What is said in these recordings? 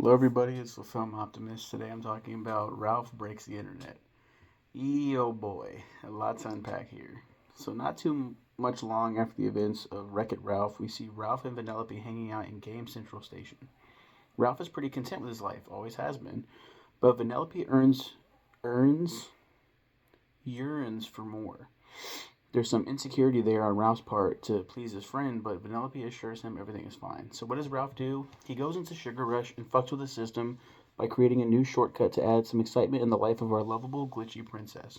Hello, everybody. It's the film Optimist. Today I'm talking about Ralph Breaks the Internet. Oh boy, a lot to unpack here. So, not too much long after the events of Wreck It Ralph, we see Ralph and Vanellope hanging out in Game Central Station. Ralph is pretty content with his life, always has been, but Vanellope earns, yearns for more. There's some insecurity there on Ralph's part to please his friend, but Vanellope assures him everything is fine. So what does Ralph do? He goes into Sugar Rush and fucks with the system by creating a new shortcut to add some excitement in the life of our lovable, glitchy princess.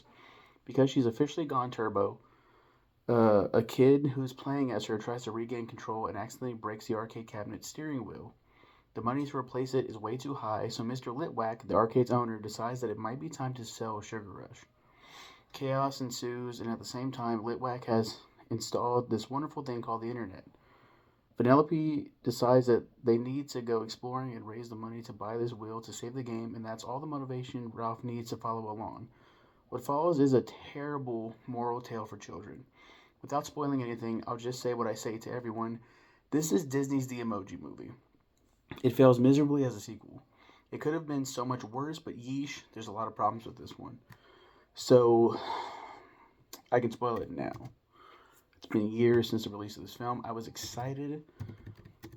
Because she's officially gone turbo, a kid who's playing as her tries to regain control and accidentally breaks the arcade cabinet's steering wheel. The money to replace it is way too high, so Mr. Litwack, the arcade's owner, decides that it might be time to sell Sugar Rush. Chaos ensues, and at the same time, Litwack has installed this wonderful thing called the internet. Penelope decides that they need to go exploring and raise the money to buy this wheel to save the game, and that's all the motivation Ralph needs to follow along. What follows is a terrible moral tale for children. Without spoiling anything, I'll just say what I say to everyone. This is Disney's The Emoji Movie. It fails miserably as a sequel. It could have been so much worse, but yeesh, there's a lot of problems with this one. So, I can spoil it now. It's been years since the release of this film. I was excited.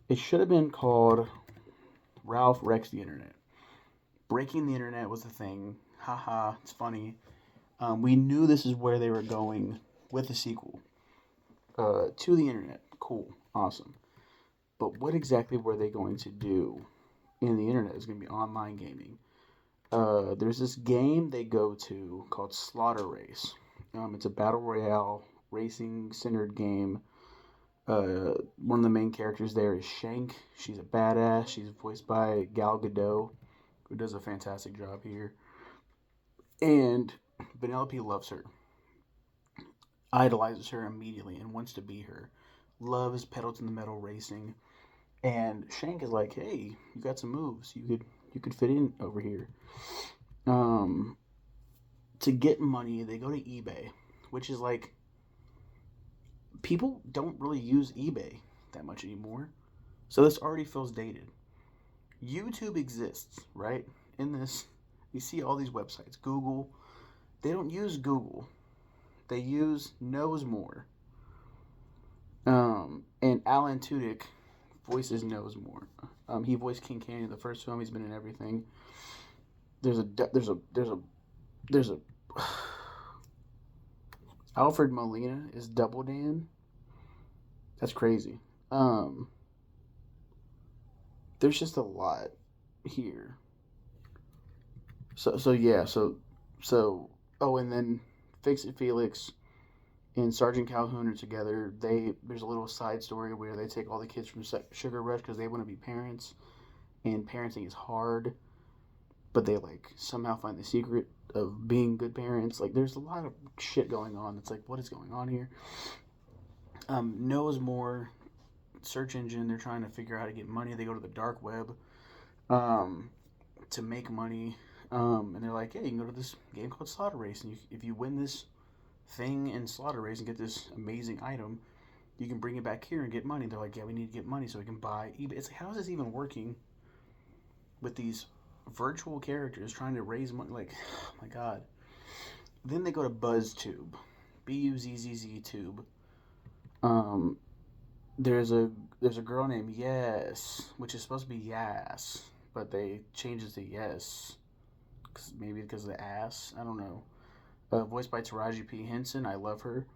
It should have been called Ralph Wrecks the Internet. Breaking the Internet was the thing. Haha, it's funny. We knew this is where they were going with the sequel to the Internet. Cool, awesome. But what exactly were they going to do in the Internet? It's going to be online gaming. There's this game they go to called Slaughter Race. It's a battle royale racing centered game. One of the main characters there is Shank. She's a badass. She's voiced by Gal Gadot, who does a fantastic job here. And Vanellope loves her, idolizes her immediately, and wants to be her. Loves pedal to the metal racing. And Shank is like, "Hey, you got some moves. You could fit in over here." Um, to get money, they go to eBay, which is like people don't really use eBay that much anymore. So this already feels dated. YouTube exists, right? In this, you see all these websites. Google, they don't use Google. They use Knows More. And Alan Tudyk voices Knows More. He voiced King Candy in the first film. He's been in everything. There's a there's a Alfred Molina is Double Dan. That's crazy. Um, there's just a lot here. So yeah. So oh, and then Fix It Felix and Sergeant Calhoun are together. There's a little side story where they take all the kids from Sugar Rush because they want to be parents, and parenting is hard, but they like somehow find the secret of being good parents. Like there's a lot of shit going on. It's like what is going on here? Knows More search engine. They're trying to figure out how to get money. They go to the dark web um, to make money. And they're like, hey, you can go to this game called Slaughter Race, and if you win this thing in Slaughter Race and get this amazing item, you can bring it back here and get money. They're like, yeah, we need to get money so we can buy eBay. It's like, how is this even working with these virtual characters trying to raise money? Like, oh my god. Then they go to BuzzTube, BUZZZ Tube. Um, there's a girl named Yes, which is supposed to be Yas, but they changed it to Yes, maybe because of the ass. I don't know. Voiced by Taraji P Henson. I love her,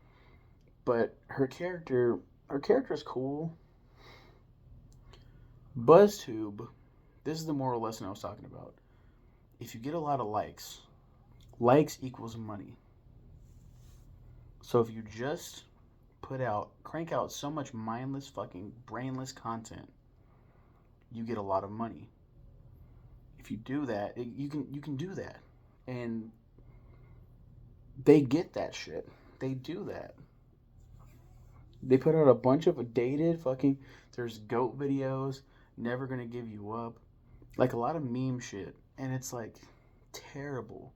but her character is cool. BuzzTube. This is the moral lesson I was talking about. If you get a lot of likes, likes equals money. So if you just crank out so much mindless, fucking brainless content, you get a lot of money. If you do that, you can do that, and they get that shit. They do that. They put out a bunch of dated fucking. There's goat videos. Never gonna give you up. Like a lot of meme shit, and it's like terrible.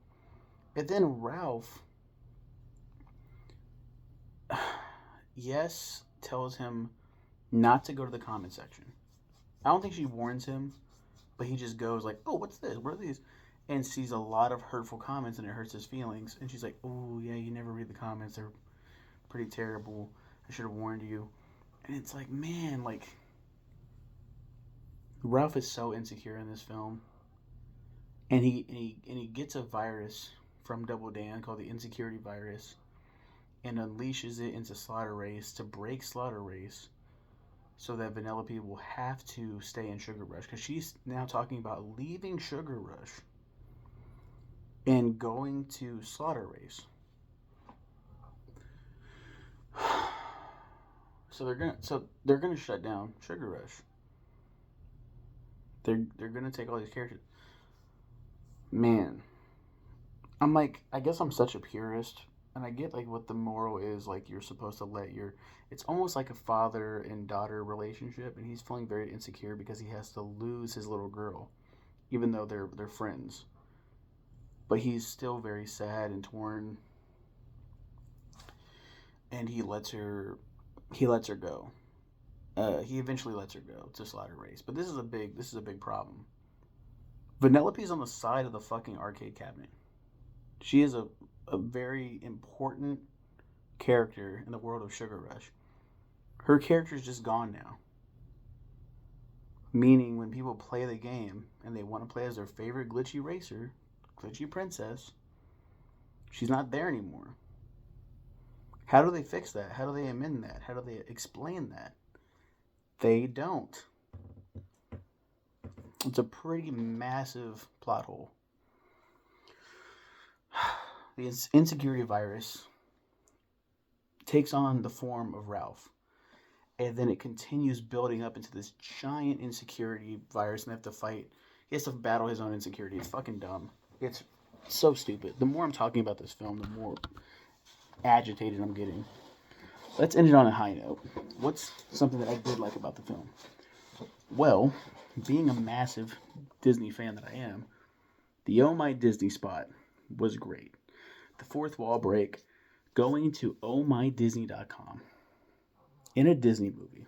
And then Ralph, yes, tells him not to go to the comment section. I don't think she warns him, but he just goes like, "Oh, what's this? What are these?" And sees a lot of hurtful comments, and it hurts his feelings. And she's like, "Oh yeah, you never read the comments. They're pretty terrible. I should have warned you." And it's like, man, like Ralph is so insecure in this film, and he gets a virus from Double Dan called the insecurity virus, and unleashes it into Slaughter Race to break Slaughter Race, so that Vanellope will have to stay in Sugar Rush because she's now talking about leaving Sugar Rush and going to Slaughter Race. So they're gonna shut down Sugar Rush. They're gonna take all these characters. Man, I'm like, I guess I'm such a purist, and I get like what the moral is. Like you're supposed to let your. It's almost like a father and daughter relationship, and he's feeling very insecure because he has to lose his little girl, even though they're friends. But he's still very sad and torn, and he lets her go. He eventually lets her go to Slaughter Race, but this is a big problem. Vanellope's on the side of the fucking arcade cabinet. She is a very important character in the world of Sugar Rush. Her character is just gone now. Meaning, when people play the game and they want to play as their favorite glitchy racer, glitchy princess, she's not there anymore. How do they fix that? How do they amend that? How do they explain that? They don't. It's a pretty massive plot hole. The insecurity virus takes on the form of Ralph, and then it continues building up into this giant insecurity virus, and they have to fight. He has to battle his own insecurity. It's fucking dumb. It's so stupid. The more I'm talking about this film, the more agitated I'm getting. Let's end it on a high note. What's something that I did like about the film? Well, being a massive Disney fan that I am, the Oh My Disney spot was great. The fourth wall break, going to ohmydisney.com in a Disney movie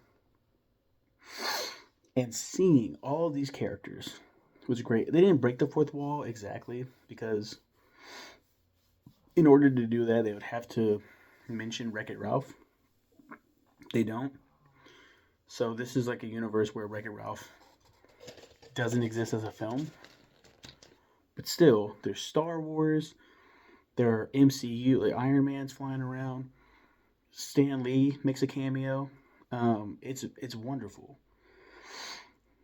and seeing all these characters was great. They didn't break the fourth wall exactly because in order to do that, they would have to mention Wreck-It Ralph. They don't. So this is like a universe where Wreck-It Ralph doesn't exist as a film. But still, there's Star Wars, there are MCU, like Iron Man's flying around, Stan Lee makes a cameo. It's wonderful.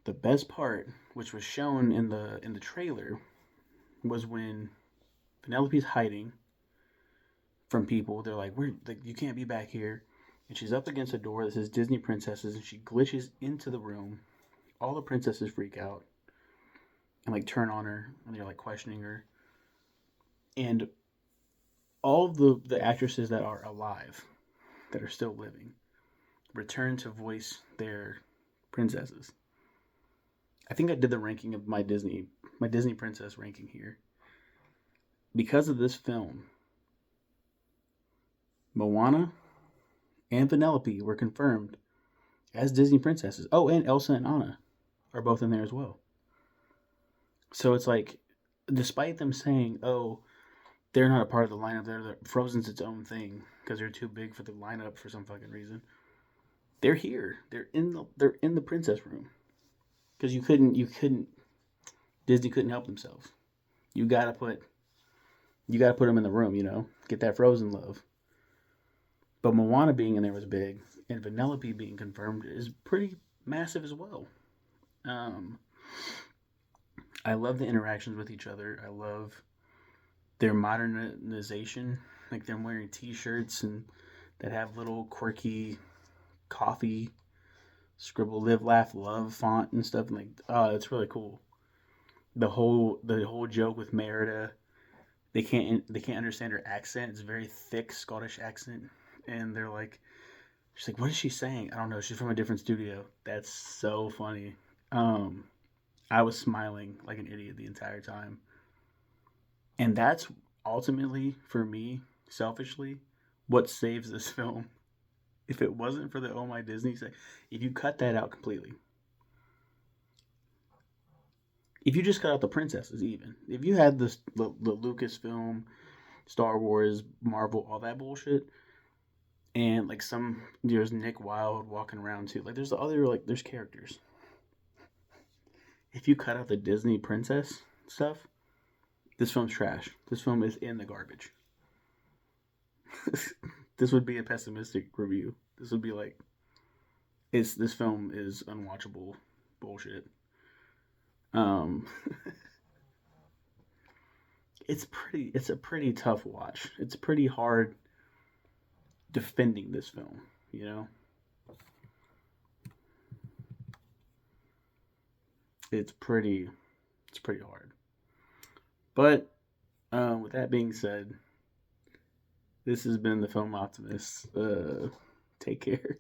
The best part, which was shown in the trailer, was when Penelope's hiding from people. They're like, "We're like, you can't be back here," and she's up against a door that says Disney Princesses, and she glitches into the room. All the princesses freak out and like turn on her, and they're like questioning her. And all of the actresses that are alive, that are still living, return to voice their princesses. I think I did the ranking of my Disney princess ranking here. Because of this film, Moana and Penelope were confirmed as Disney princesses. Oh, and Elsa and Anna are both in there as well. So it's like, despite them saying, "Oh, they're not a part of the lineup. Frozen's its own thing because they're too big for the lineup for some fucking reason." They're here. They're in the princess room because you couldn't Disney couldn't help themselves. You gotta put them in the room. Get that Frozen love. But Moana being in there was big, and Vanellope being confirmed is pretty massive as well. Um, I love the interactions with each other. I love their modernization, like them wearing T-shirts and that have little quirky coffee scribble, live, laugh, love font and stuff. And like, oh, it's really cool. The whole joke with Merida, they can't understand her accent. It's a very thick Scottish accent, and they're like, she's like, what is she saying? I don't know. She's from a different studio. That's so funny. Um, I was smiling like an idiot the entire time, and that's ultimately for me, selfishly, what saves this film. If it wasn't for the Oh My Disney, if you cut that out completely, If you just cut out the princesses, even if you had the Lucasfilm, Star Wars, Marvel, all that bullshit, and like there's Nick Wilde walking around too. Like there's the other there's characters. If you cut out the Disney princess stuff, this film's trash. This film is in the garbage. This would be a pessimistic review. This would be like, this film is unwatchable bullshit. Um, it's a pretty tough watch. It's pretty hard defending this film. You know, it's pretty it's pretty hard. But with that being said, this has been the Film Optimist. Take care.